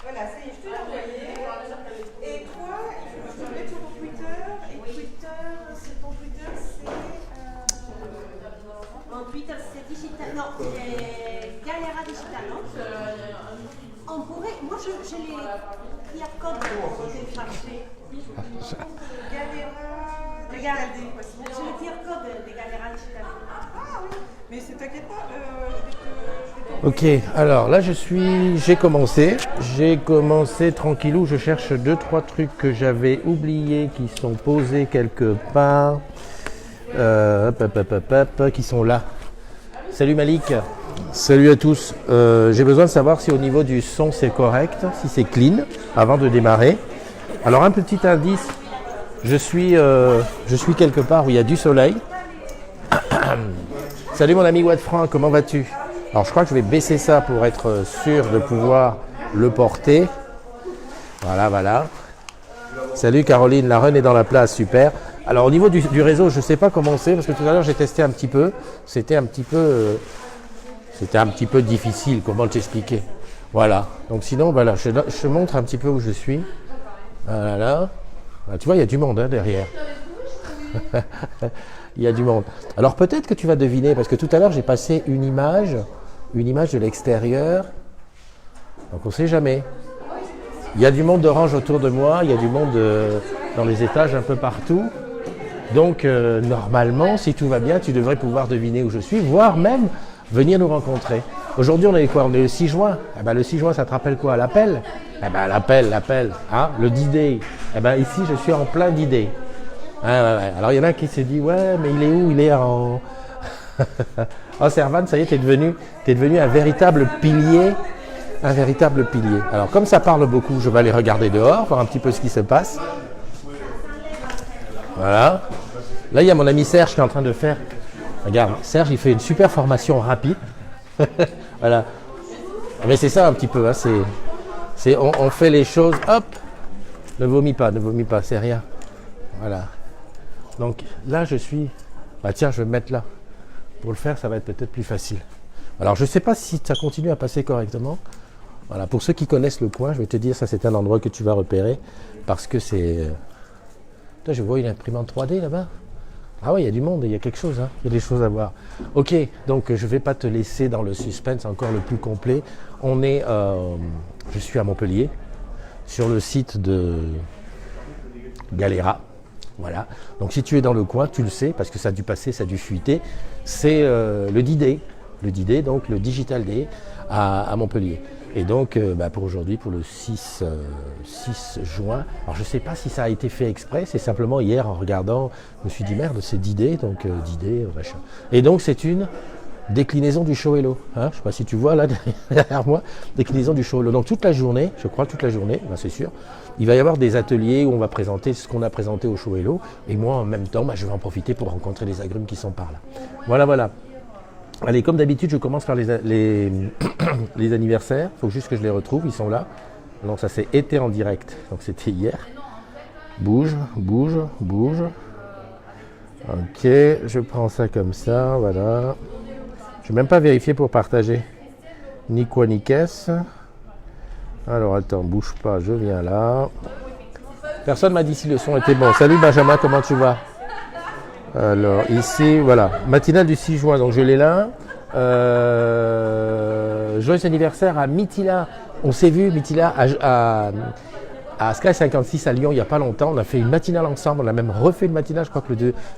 Voilà, ça y est, je te l'ai envoyé. Et toi, il faut que je te mette sur ton Twitter. Et Twitter, c'est ton Twitter, c'est. Mon Twitter, c'est digital. Non, c'est Galera Digital, non? On pourrait. Moi, j'ai les QR codes pour télécharger. Galera. Regarde, j'ai le QR code de Galera Digital. Ah oui, mais c'est t'inquiète pas, Ok, alors là j'ai commencé tranquillou, je cherche 2-3 trucs que j'avais oubliés qui sont posés quelque part, qui sont là. Salut Malik, salut à tous, j'ai besoin de savoir si au niveau du son c'est correct, si c'est clean, avant de démarrer. Alors un petit indice, je suis quelque part où il y a du soleil. Salut mon ami Wattfranc, comment vas-tu? Alors je crois que je vais baisser ça pour être sûr de pouvoir le porter. Voilà, voilà. Salut Caroline, la run est dans la place, super. Alors au niveau du réseau, je ne sais pas comment c'est, parce que tout à l'heure j'ai testé un petit peu. C'était un petit peu difficile, comment t'expliquer. Voilà, donc sinon, voilà, je te montre un petit peu où je suis. Voilà. Ah, tu vois, il y a du monde derrière. Il y a du monde. Alors peut-être que tu vas deviner, parce que tout à l'heure j'ai passé une image de l'extérieur. Donc on ne sait jamais. Il y a du monde d'Orange autour de moi, il y a du monde dans les étages un peu partout. Donc normalement, si tout va bien, tu devrais pouvoir deviner où je suis, voire même venir nous rencontrer. Aujourd'hui, on est quoi? On est le 6 juin. Eh ben, le 6 juin, ça te rappelle quoi? L'appel? Eh ben, l'appel. Hein, le D-Day. Eh ben, ici, je suis en plein D-Day. Ouais. Alors il y en a qui se dit ouais mais il est où? Il est en. Oh Servan, ça y est, t'es devenu un véritable pilier. Un véritable pilier. Alors comme ça parle beaucoup, je vais aller regarder dehors, voir un petit peu ce qui se passe. Voilà. Là il y a mon ami Serge qui est en train de faire. Regarde, Serge il fait une super formation rapide. Voilà. Mais c'est ça un petit peu, hein, on fait les choses, hop. Ne vomis pas, c'est rien. Voilà. Donc là, je suis... Bah tiens, je vais me mettre là. Pour le faire, ça va être peut-être plus facile. Alors, je ne sais pas si ça continue à passer correctement. Voilà, pour ceux qui connaissent le coin, je vais te dire, ça c'est un endroit que tu vas repérer. Parce que c'est... Là, je vois une imprimante 3D là-bas. Ah oui, il y a du monde, il y a quelque chose. Hein. Il y a des choses à voir. Ok, donc je ne vais pas te laisser dans le suspense encore le plus complet. Je suis à Montpellier, sur le site de Galera. Voilà, donc si tu es dans le coin, tu le sais, parce que ça a dû passer, ça a dû fuiter, c'est le D-Day, donc le Digital Day à Montpellier. Et donc pour aujourd'hui, pour le 6 juin, alors je ne sais pas si ça a été fait exprès, c'est simplement hier en regardant, je me suis dit merde, c'est D-Day, donc D-Day, machin. Et donc c'est une déclinaison du show Hello, hein, je ne sais pas si tu vois là derrière moi, déclinaison du show Hello. Donc toute la journée, je crois toute la journée, ben, c'est sûr, il va y avoir des ateliers où on va présenter ce qu'on a présenté au show Hello, et moi en même temps, je vais en profiter pour rencontrer les agrumes qui sont par là. Voilà. Allez, comme d'habitude, je commence par les anniversaires, il faut juste que je les retrouve, ils sont là. Donc ça c'est été en direct, donc c'était hier. Bouge. Ok, je prends ça comme ça, voilà. Je n'ai même pas vérifié pour partager. Ni quoi ni qu'est-ce. Alors attends, bouge pas, je viens là. Personne m'a dit si le son était bon. Salut Benjamin, comment tu vas? Alors ici, voilà, matinale du 6 juin, donc je l'ai là. Joyeux anniversaire à Mitila. On s'est vu, Mitila, à Sky 56 à Lyon il n'y a pas longtemps. On a fait une matinale ensemble, on a même refait une matinale, je crois que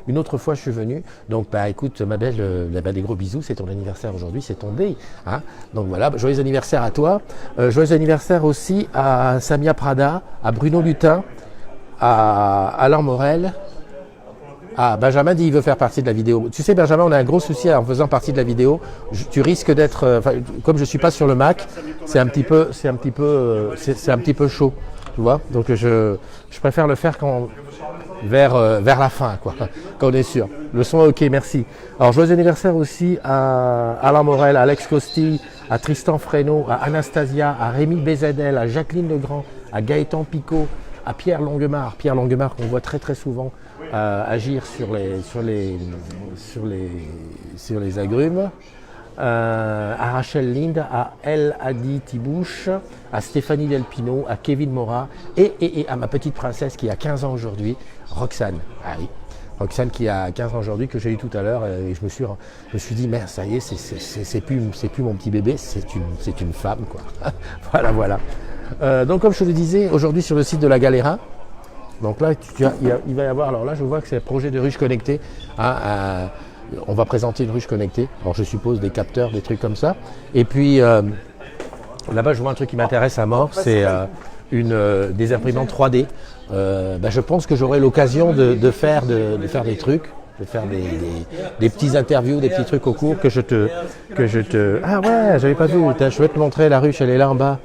une autre fois je suis venu. Donc écoute ma belle, des gros bisous, c'est ton anniversaire aujourd'hui, c'est ton day. Hein, donc voilà, joyeux anniversaire à toi. Joyeux anniversaire aussi à Samia Prada, à Bruno Lutin, à Alain Morel. Ah, Benjamin dit qu'il veut faire partie de la vidéo. Tu sais Benjamin, on a un gros souci en faisant partie de la vidéo. Tu risques d'être, comme je ne suis pas sur le Mac, c'est un petit peu chaud. Tu vois, donc je préfère le faire vers la fin, quoi, quand on est sûr. Le son est ok, merci. Alors, joyeux anniversaire aussi à Alain Morel, à Alex Costi, à Tristan Fresneau, à Anastasia, à Rémi BZL, à Jacqueline Legrand, à Gaëtan Picot, à Pierre Longuemare. Pierre Longuemare qu'on voit très très souvent agir sur les agrumes. à Rachel Lind, à El Hadi Tibouche, à Stéphanie Delpino, à Kevin Mora et à ma petite princesse qui a 15 ans aujourd'hui, Roxane. Ah oui, Roxane qui a 15 ans aujourd'hui, que j'ai eu tout à l'heure, et je me suis dit, merde, ça y est, c'est plus mon petit bébé, c'est une femme, quoi. Voilà. Donc comme je te le disais, aujourd'hui sur le site de la Galera, donc là, il va y avoir, alors là je vois que c'est un projet de ruche connectée. On va présenter une ruche connectée, alors je suppose des capteurs, des trucs comme ça. Et puis là-bas je vois un truc qui m'intéresse à mort, c'est des imprimantes 3D. Je pense que j'aurai l'occasion de faire des trucs, de faire des petits interviews, des petits trucs au cours que je te... Ah ouais, j'avais pas vu, je vais te montrer la ruche, elle est là en bas.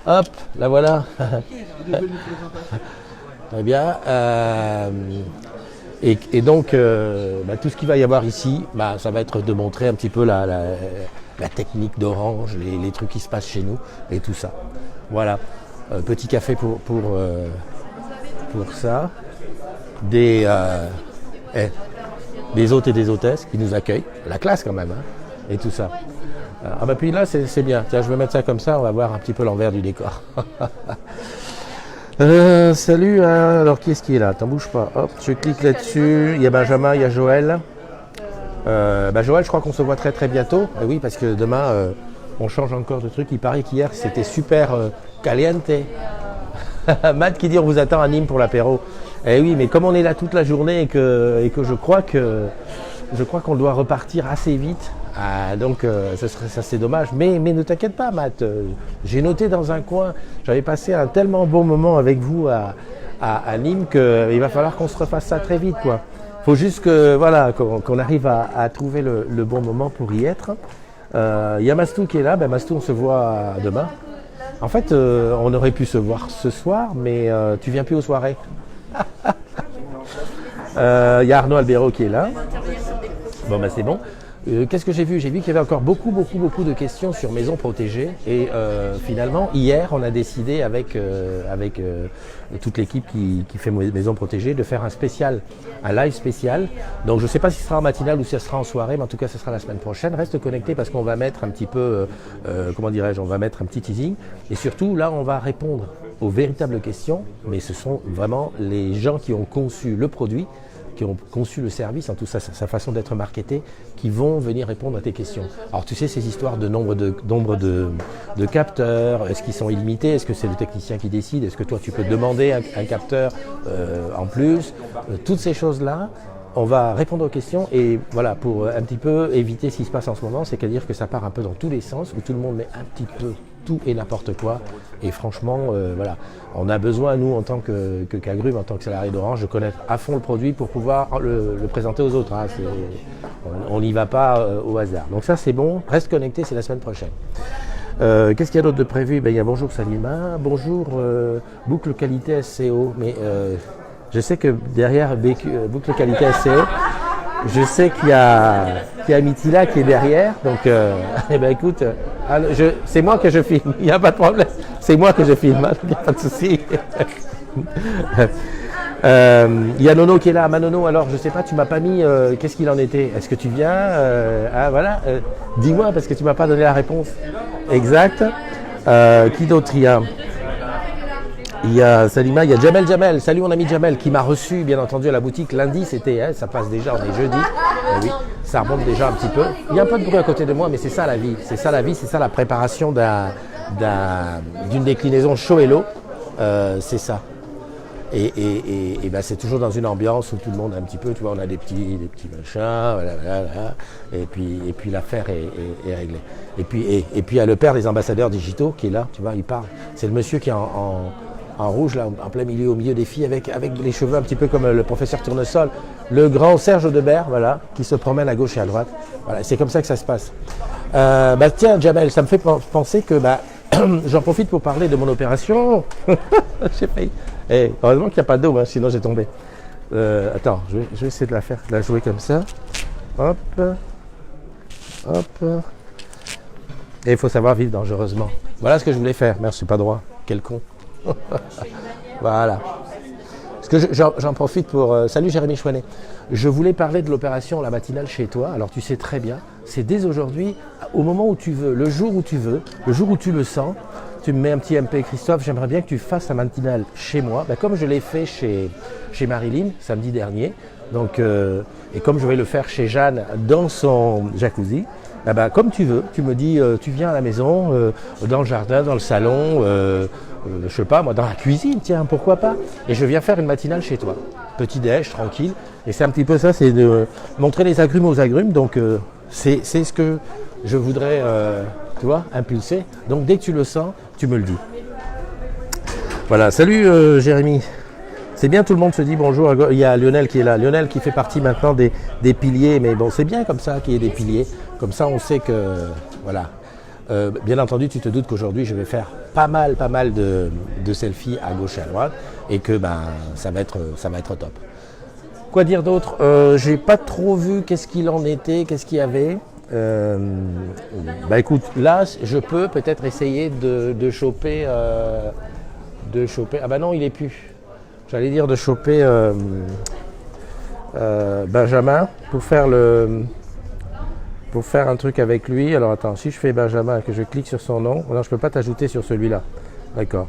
Hop, la voilà. Très bien. Et donc, tout ce qu'il va y avoir ici, ça va être de montrer un petit peu la technique d'Orange, les trucs qui se passent chez nous et tout ça. Voilà. Petit café pour ça. Des hôtes et des hôtesses qui nous accueillent. La classe quand même, hein, et tout ça. Puis là, c'est bien. Tiens, je vais mettre ça comme ça, on va voir un petit peu l'envers du décor. Salut, alors qui est-ce qui est là? T'en bouge pas. Hop, je clique là-dessus. Il y a Benjamin, il y a Joël. Joël, je crois qu'on se voit très très bientôt. Et oui, parce que demain, on change encore de truc. Il paraît qu'hier, c'était super caliente. Matt qui dit on vous attend à Nîmes pour l'apéro. Eh oui, mais comme on est là toute la journée et que je crois qu'on doit repartir assez vite. Donc ça c'est dommage, mais ne t'inquiète pas Matt, j'ai noté dans un coin, j'avais passé un tellement bon moment avec vous à Nîmes qu'il va falloir qu'on se refasse ça très vite, quoi. Faut juste qu'on arrive à trouver le bon moment pour y être. Il y a Mastou qui est là, Mastou on se voit demain. En fait on aurait pu se voir ce soir, mais tu viens plus aux soirées. Il y a Arnaud Albero qui est là. Bon c'est bon. Qu'est-ce que j'ai vu? J'ai vu qu'il y avait encore beaucoup de questions sur maisons protégées et finalement hier on a décidé avec toute l'équipe qui fait maisons protégées de faire un live spécial. Donc je ne sais pas si ce sera en matinale ou si ce sera en soirée, mais en tout cas ce sera la semaine prochaine. Reste connecté parce qu'on va mettre un petit peu, on va mettre un petit teasing et surtout là on va répondre aux véritables questions, mais ce sont vraiment les gens qui ont conçu le produit, qui ont conçu le service, en tout ça, sa façon d'être marketé, qui vont venir répondre à tes questions. Alors tu sais, ces histoires de nombre de capteurs, est-ce qu'ils sont illimités, est-ce que c'est le technicien qui décide, est-ce que toi tu peux demander un capteur en plus, toutes ces choses-là, on va répondre aux questions et voilà, pour un petit peu éviter ce qui se passe en ce moment, c'est-à-dire que ça part un peu dans tous les sens, où tout le monde met un petit peu tout et n'importe quoi. Et franchement, on a besoin, nous, en tant qu'Agrumes, en tant que salarié d'Orange, de connaître à fond le produit pour pouvoir le présenter aux autres. Hein. On n'y va pas au hasard. Donc ça, c'est bon. Reste connecté, c'est la semaine prochaine. Qu'est-ce qu'il y a d'autre de prévu? Il y a bonjour Salima, bonjour Boucle Qualité SCO. Mais je sais que derrière Boucle Qualité SCO, je sais qu'il y a Mitila qui est derrière. Donc, écoute, c'est moi que je filme. Il n'y a pas de problème. C'est moi que je filme. Il n'y a pas de souci. Il y a Nono qui est là. Manono, alors je sais pas, tu m'as pas mis qu'est-ce qu'il en était. Est-ce que tu viens dis-moi parce que tu m'as pas donné la réponse. Exact. Qui d'autre il y a Salima, il y a Jamel. Salut mon ami Jamel qui m'a reçu bien entendu à la boutique lundi. C'était, ça passe déjà, on est jeudi. Oui, ça remonte déjà un petit peu. Il y a un peu de bruit à côté de moi, mais c'est ça la vie. C'est ça la vie, c'est ça la préparation d'une déclinaison chaud et l'eau. C'est ça. Et c'est toujours dans une ambiance où tout le monde un petit peu, tu vois, on a des petits machins, voilà. Et puis l'affaire est réglée. Et puis il y a le père des ambassadeurs digitaux qui est là, tu vois, il parle. C'est le monsieur qui est en rouge, là, en plein milieu, au milieu des filles, avec les cheveux un petit peu comme le professeur Tournesol, le grand Serge Debert, voilà, qui se promène à gauche et à droite. Voilà, c'est comme ça que ça se passe. Tiens, Jamel, ça me fait penser que j'en profite pour parler de mon opération. J'ai failli. Heureusement qu'il n'y a pas d'eau, hein, sinon j'ai tombé. Attends, je vais essayer de la jouer comme ça. Hop. Et il faut savoir vivre dangereusement. Voilà ce que je voulais faire. Merde, je suis pas droit. Quel con. Voilà. que j'en profite pour... salut Jérémy Chouanet. Je voulais parler de l'opération La Matinale chez toi. Alors tu sais très bien, c'est dès aujourd'hui, au moment où tu veux, le jour où tu veux, le jour où tu le sens, tu me mets un petit MP, Christophe, j'aimerais bien que tu fasses la matinale chez moi, comme je l'ai fait chez Marilyn samedi dernier. Donc, et comme je vais le faire chez Jeanne dans son jacuzzi, comme tu veux, tu me dis, tu viens à la maison, dans le jardin, dans le salon, je sais pas moi, dans la cuisine, tiens, pourquoi pas. Et je viens faire une matinale chez toi. Petit déj, tranquille. Et c'est un petit peu ça, c'est de montrer les agrumes aux agrumes. Donc c'est ce que je voudrais, tu vois, impulser. Donc dès que tu le sens, tu me le dis. Voilà, salut Jérémy. C'est bien, tout le monde se dit bonjour. Il y a Lionel qui est là. Lionel qui fait partie maintenant des piliers. Mais bon, c'est bien comme ça qu'il y ait des piliers. Comme ça, on sait que, voilà. Bien entendu, tu te doutes qu'aujourd'hui, je vais faire pas mal de selfies à gauche et à droite. Et que ça va être top. Quoi dire d'autre? J'ai pas trop vu qu'est-ce qu'il en était, qu'est-ce qu'il y avait. Écoute, là, je peux peut-être essayer de choper... Ah non, il est plus. J'allais dire de choper Benjamin pour faire un truc avec lui. Alors attends, si je fais Benjamin et que je clique sur son nom, non, je peux pas t'ajouter sur celui-là. D'accord.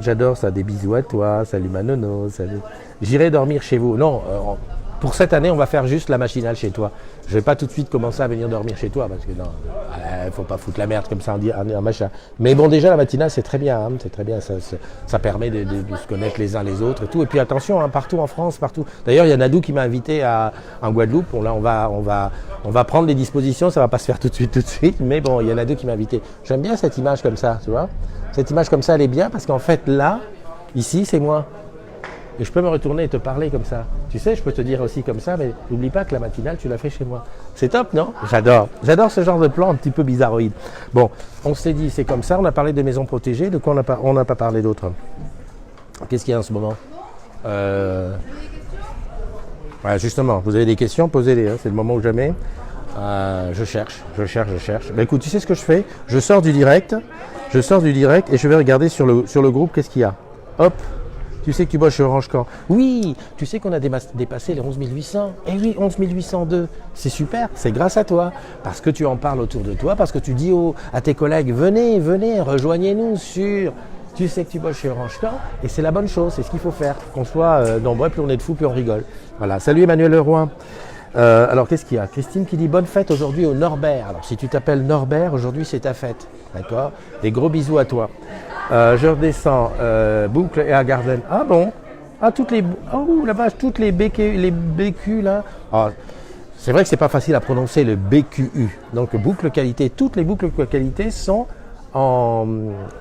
J'adore ça. Des bisous à toi. Salut Manono. Salut. J'irai dormir chez vous. Non, pour cette année, on va faire juste la machinale chez toi. Je vais pas tout de suite commencer à venir dormir chez toi parce que non, faut pas foutre la merde comme ça en machin. Mais bon, déjà la matinale c'est très bien, c'est très bien. Ça permet de se connaître les uns les autres et tout. Et puis attention, partout en France, partout. D'ailleurs, il y a Nadou qui m'a invité en Guadeloupe. Là, on va prendre des dispositions. Ça va pas se faire tout de suite. Mais bon, il y a Nadou qui m'a invité. J'aime bien cette image comme ça, tu vois. Cette image comme ça, elle est bien parce qu'en fait là, ici, c'est moi. Et je peux me retourner et te parler comme ça. Tu sais, je peux te dire aussi comme ça, mais n'oublie pas que la matinale, tu l'as fait chez moi. C'est top, non? J'adore. J'adore ce genre de plan un petit peu bizarroïde. Bon, on s'est dit, c'est comme ça. On a parlé de maisons protégées. De quoi on n'a pas parlé d'autre? Qu'est-ce qu'il y a en ce moment? Justement, vous avez des questions, posez-les. C'est le moment ou jamais. Je cherche. Écoute, tu sais ce que je fais? Je sors du direct et je vais regarder sur le groupe qu'est-ce qu'il y a. Hop. Tu sais que tu bosses chez Orange Camp. Oui, tu sais qu'on a dépassé les 11 800. Eh oui, 11 802. C'est super, c'est grâce à toi. Parce que tu en parles autour de toi, parce que tu dis à tes collègues, venez, rejoignez-nous sur... Tu sais que tu bosses chez Orange Camp et c'est la bonne chose, c'est ce qu'il faut faire. Qu'on soit nombreux, plus on est de fous, plus on rigole. Voilà, salut Emmanuel Leroy. Alors qu'est-ce qu'il y a? Christine qui dit bonne fête aujourd'hui au Norbert. Alors si tu t'appelles Norbert, aujourd'hui c'est ta fête. D'accord? Des gros bisous à toi. Je redescends, Boucle et à Garden. Ah bon? Toutes les BQ là. C'est vrai que c'est pas facile à prononcer le BQU. Donc boucle qualité. Toutes les boucles qualité sont en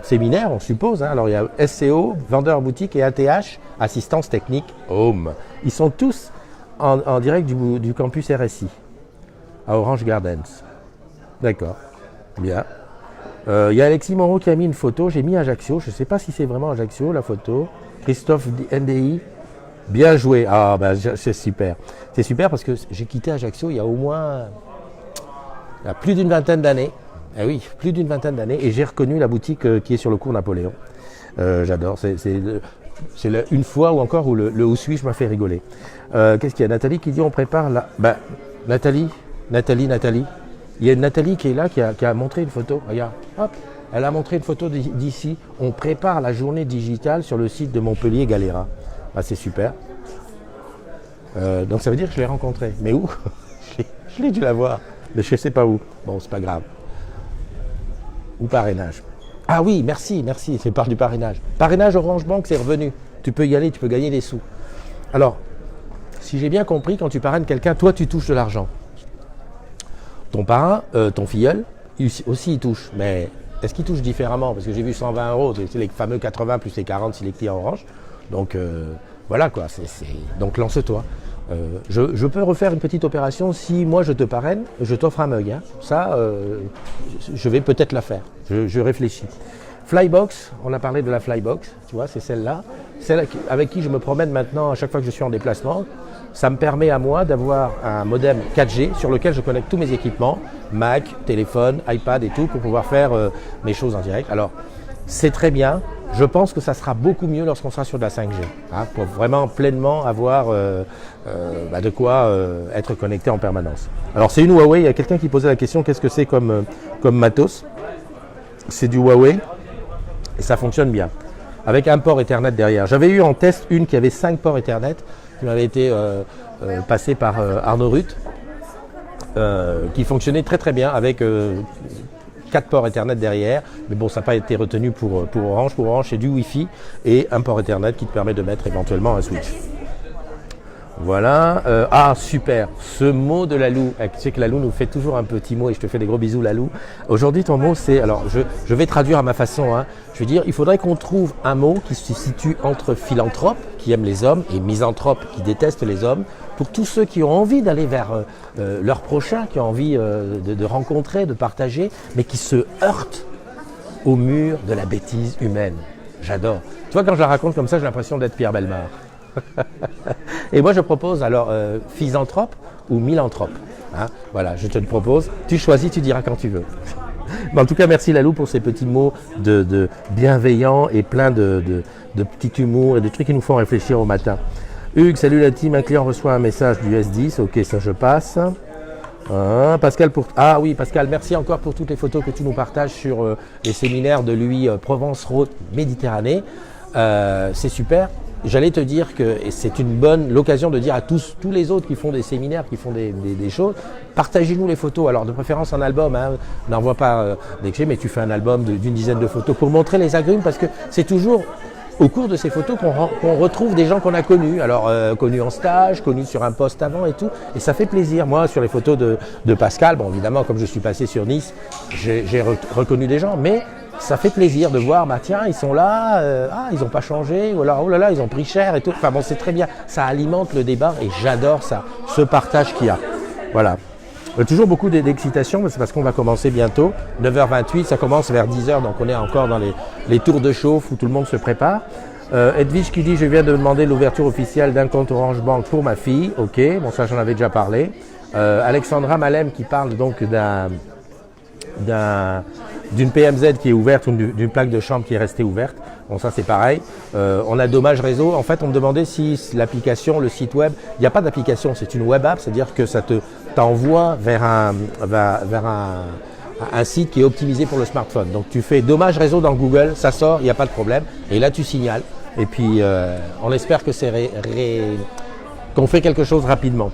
séminaire, on suppose. Alors il y a SCO, vendeur boutique et ATH, assistance technique, Home. Ils sont tous en direct du campus RSI à Orange Gardens. D'accord. Bien. Il y a Alexis Moreau qui a mis une photo. J'ai mis Ajaccio. Je ne sais pas si c'est vraiment Ajaccio la photo. Christophe NDI. Bien joué. C'est super. C'est super parce que j'ai quitté Ajaccio il y a plus d'une vingtaine d'années. Eh oui, plus d'une vingtaine d'années. Et j'ai reconnu la boutique qui est sur le cours Napoléon. J'adore. C'est une fois ou encore où le où suis-je m'a fait rigoler. Qu'est-ce qu'il y a? Nathalie qui dit on prépare la... Nathalie. Il y a une Nathalie qui est là, qui a montré une photo. Regarde, hop, elle a montré une photo d'ici. On prépare la journée digitale sur le site de Montpellier Galera. C'est super. Donc ça veut dire que je l'ai rencontré. Mais où? Je l'ai dû la voir. Mais je ne sais pas où. Bon, c'est pas grave. Ou parrainage. Ah oui, merci. C'est par du parrainage. Parrainage Orange Bank, c'est revenu. Tu peux y aller, tu peux gagner des sous. Alors, si j'ai bien compris, quand tu parraines quelqu'un, toi, tu touches de l'argent. Ton parrain, ton filleul, aussi il touche. Mais est-ce qu'il touche différemment? Parce que j'ai vu 120 €, c'est les fameux 80 plus les 40 si les clients Orange. Donc voilà quoi. Donc lance-toi. Je peux refaire une petite opération. Si moi je te parraine, je t'offre un mug. Ça, je vais peut-être la faire. Je réfléchis. Flybox, on a parlé de la Flybox, tu vois, c'est celle-là. Celle avec qui je me promène maintenant à chaque fois que je suis en déplacement. Ça me permet à moi d'avoir un modem 4G sur lequel je connecte tous mes équipements, Mac, téléphone, iPad et tout, pour pouvoir faire mes choses en direct. Alors, c'est très bien, Je pense que ça sera beaucoup mieux lorsqu'on sera sur de la 5G, hein, pour vraiment pleinement avoir de quoi être connecté en permanence. Alors c'est une Huawei, il y a quelqu'un qui posait la question, qu'est-ce que c'est comme matos? C'est du Huawei et ça fonctionne bien, avec un port Ethernet derrière. J'avais eu en test une qui avait 5 ports Ethernet, qui m'avait été passée par Arnaud Ruth, qui fonctionnait très très bien avec 4 ports Ethernet derrière, mais bon, ça n'a pas été retenu pour Orange. Pour Orange, c'est du Wi-Fi et un port Ethernet qui te permet de mettre éventuellement un switch. Voilà. Ah, super. Ce mot de Lalou. Tu sais que Lalou nous fait toujours un petit mot et je te fais des gros bisous, Lalou. Aujourd'hui, ton mot, c'est... Alors, je vais traduire à ma façon. Hein. Je veux dire, il faudrait qu'on trouve un mot qui se situe entre philanthrope, qui aime les hommes, et misanthrope, qui déteste les hommes, pour tous ceux qui ont envie d'aller vers leur prochain, qui ont envie de rencontrer, de partager, mais qui se heurtent au mur de la bêtise humaine. J'adore. Tu vois, quand je la raconte comme ça, j'ai l'impression d'être Pierre Bellemare. Et moi, je propose alors philanthrope ou milanthrope. Hein, voilà, je te le propose. Tu choisis, tu diras quand tu veux. Mais en tout cas, merci Lalou pour ces petits mots de bienveillants et plein de petits humours et de trucs qui nous font réfléchir au matin. Hugues, salut la team, un client reçoit un message du S10, ok, ça je passe. Pascal, ah oui Pascal, merci encore pour toutes les photos que tu nous partages sur les séminaires de l'UI Provence-Rhône Méditerranée. C'est super. J'allais te dire que c'est une bonne l'occasion de dire à tous les autres qui font des séminaires, qui font des choses, partagez-nous les photos. Alors de préférence un album, hein, n'envoie pas des clés, mais tu fais un album d'une dizaine de photos pour montrer les agrumes, parce que c'est toujours au cours de ces photos qu'on retrouve des gens qu'on a connus. Alors connus en stage, connus sur un poste avant et tout, et ça fait plaisir. Moi sur les photos de Pascal, bon évidemment comme je suis passé sur Nice, j'ai reconnu des gens, mais ça fait plaisir de voir, bah tiens, ils sont là, ils n'ont pas changé, ou alors, oh là là, ils ont pris cher et tout. Enfin bon, c'est très bien, ça alimente le débat et j'adore ça, ce partage qu'il y a. Voilà. Toujours beaucoup d'excitation, mais c'est parce qu'on va commencer bientôt. 9h28, ça commence vers 10h, donc on est encore dans les tours de chauffe où tout le monde se prépare. Edwige qui dit, je viens de demander l'ouverture officielle d'un compte Orange Bank pour ma fille. Ok, bon ça j'en avais déjà parlé. Alexandra Malem qui parle donc d'une PMZ qui est ouverte ou d'une plaque de chambre qui est restée ouverte. Bon ça c'est pareil. On a Dommage Réseau. En fait on me demandait si l'application, le site web, il n'y a pas d'application, c'est une web app, c'est-à-dire que ça t'envoie vers un site qui est optimisé pour le smartphone. Donc tu fais Dommage Réseau dans Google, ça sort, il n'y a pas de problème. Et là tu signales. Et puis on espère que c'est qu'on fait quelque chose rapidement.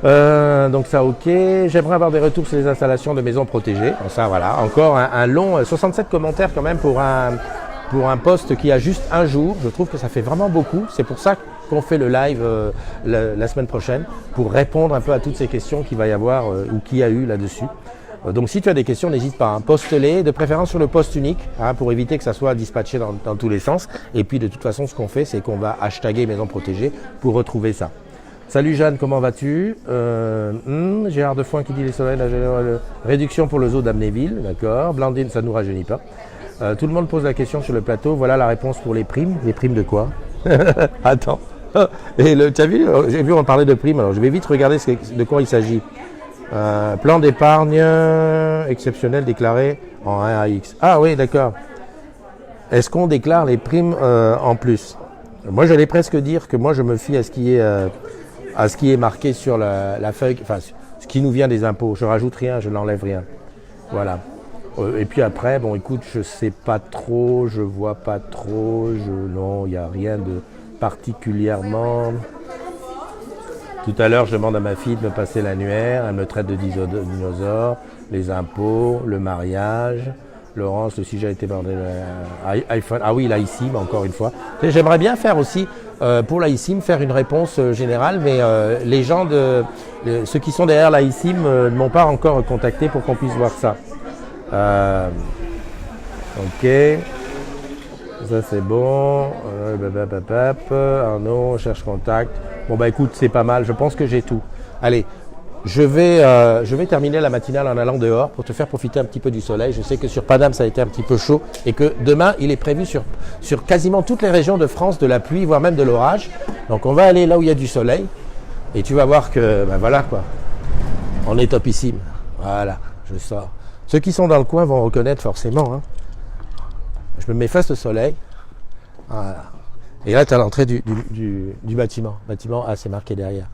Donc ça ok, j'aimerais avoir des retours sur les installations de maisons protégées. Bon, ça voilà, encore un long 67 commentaires quand même pour un post qui a juste un jour. Je trouve que ça fait vraiment beaucoup. C'est pour ça qu'on fait le live la semaine prochaine, pour répondre un peu à toutes ces questions qu'il va y avoir ou qu'il y a eu là-dessus. Donc si tu as des questions, n'hésite pas, hein, poste-les, de préférence sur le post unique, hein, pour éviter que ça soit dispatché dans tous les sens. Et puis de toute façon, ce qu'on fait, c'est qu'on va hashtaguer maison protégée pour retrouver ça. Salut Jeanne, comment vas-tu? Gérard Defoin qui dit les soleils, la réduction pour le zoo d'Amnéville, d'accord. Blandine, ça ne nous rajeunit pas. Tout le monde pose la question sur le plateau, voilà la réponse pour les primes. Les primes de quoi? Attends. Et tu as vu, j'ai vu on parlait de primes, alors je vais vite regarder de quoi il s'agit. Plan d'épargne exceptionnel déclaré en 1AX. Ah oui, d'accord. Est-ce qu'on déclare les primes en plus? Moi, j'allais presque dire que moi, je me fie à ce qui est marqué sur la feuille, enfin, ce qui nous vient des impôts. Je rajoute rien, je n'enlève rien. Voilà. Et puis après, bon, écoute, je sais pas trop, je vois pas trop, non, il n'y a rien de particulièrement. Tout à l'heure, je demande à ma fille de me passer l'annuaire, elle me traite de dinosaure, les impôts, le mariage. Laurence, le sujet a été bordé. iPhone. Ah oui, l'AICIM, encore une fois. J'aimerais bien faire aussi, pour l'AICIM, faire une réponse générale, mais les gens ceux qui sont derrière l'AICIM ne m'ont pas encore contacté pour qu'on puisse voir ça. Ok. Ça c'est bon. Arnaud, cherche contact. Bon bah écoute, c'est pas mal. Je pense que j'ai tout. Allez. Je vais terminer la matinale en allant dehors pour te faire profiter un petit peu du soleil. Je sais que sur Paname, ça a été un petit peu chaud et que demain, il est prévu sur quasiment toutes les régions de France de la pluie, voire même de l'orage. Donc, on va aller là où il y a du soleil et tu vas voir que, ben voilà quoi, on est topissime. Voilà, je sors. Ceux qui sont dans le coin vont reconnaître forcément. Hein. Je me mets face au soleil. Voilà. Et là, tu as l'entrée du bâtiment. Bâtiment A, c'est marqué derrière.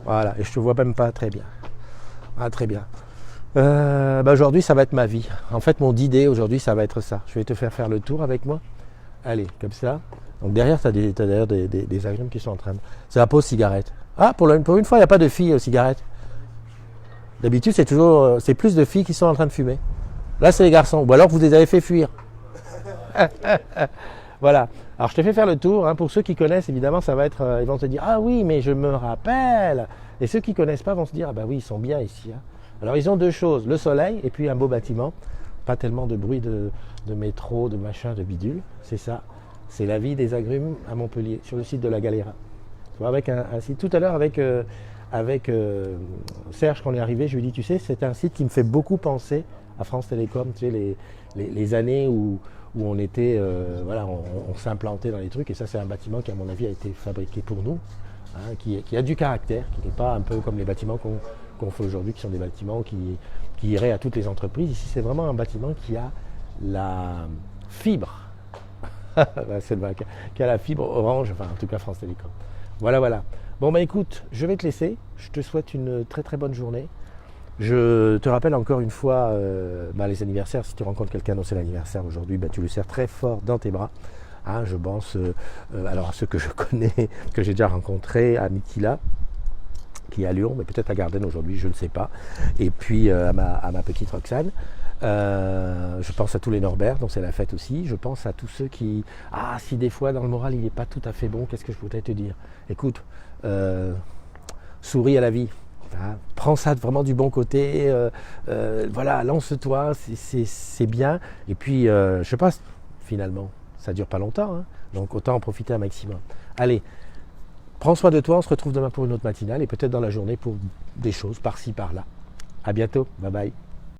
Voilà, et je te vois même pas très bien. Ah, très bien. Aujourd'hui, ça va être ma vie. En fait, mon idée aujourd'hui, ça va être ça. Je vais te faire le tour avec moi. Allez, comme ça. Donc derrière, tu as d'ailleurs des agrumes qui sont en train de... C'est la pause cigarette. Ah, pour une fois, il n'y a pas de filles aux cigarettes. D'habitude, c'est plus de filles qui sont en train de fumer. Là, c'est les garçons. Ou alors, vous les avez fait fuir. Voilà. Alors, je te fais faire le tour. Pour ceux qui connaissent, évidemment, ça va être... ils vont se dire, ah oui, mais je me rappelle. Et ceux qui ne connaissent pas vont se dire, ah bah oui, ils sont bien ici. Alors, ils ont deux choses. Le soleil et puis un beau bâtiment. Pas tellement de bruit de métro, de machin, de bidule. C'est ça. C'est la vie des agrumes à Montpellier, sur le site de la Galera. Tu vois, avec un site. Tout à l'heure, avec Serge, quand on est arrivé, je lui ai dit, tu sais, c'est un site qui me fait beaucoup penser à France Télécom. Tu sais, les années où on était, on s'implantait dans les trucs. Et ça, c'est un bâtiment qui, à mon avis, a été fabriqué pour nous, qui a du caractère, qui n'est pas un peu comme les bâtiments qu'on fait aujourd'hui, qui sont des bâtiments qui iraient à toutes les entreprises. Ici, c'est vraiment un bâtiment qui a la fibre. Qui a la fibre Orange, enfin en tout cas France Télécom. Voilà. Bon écoute, je vais te laisser. Je te souhaite une très très bonne journée. Je te rappelle encore une fois les anniversaires. Si tu rencontres quelqu'un dont c'est l'anniversaire aujourd'hui, tu le serres très fort dans tes bras. Je pense alors à ceux que je connais, que j'ai déjà rencontrés, à Mitila, qui est à Lyon, mais peut-être à Gardennes aujourd'hui, je ne sais pas. Et puis à ma petite Roxane. Je pense à tous les Norbert, dont c'est la fête aussi. Je pense à tous ceux qui... si des fois dans le moral il n'est pas tout à fait bon, qu'est-ce que je voudrais te dire? Écoute, souris à la vie. Prends ça vraiment du bon côté. Lance-toi, c'est bien. Et puis, je sais pas, finalement, ça dure pas longtemps. Donc autant en profiter un maximum. Allez, prends soin de toi. On se retrouve demain pour une autre matinale et peut-être dans la journée pour des choses par-ci, par-là. À bientôt. Bye bye.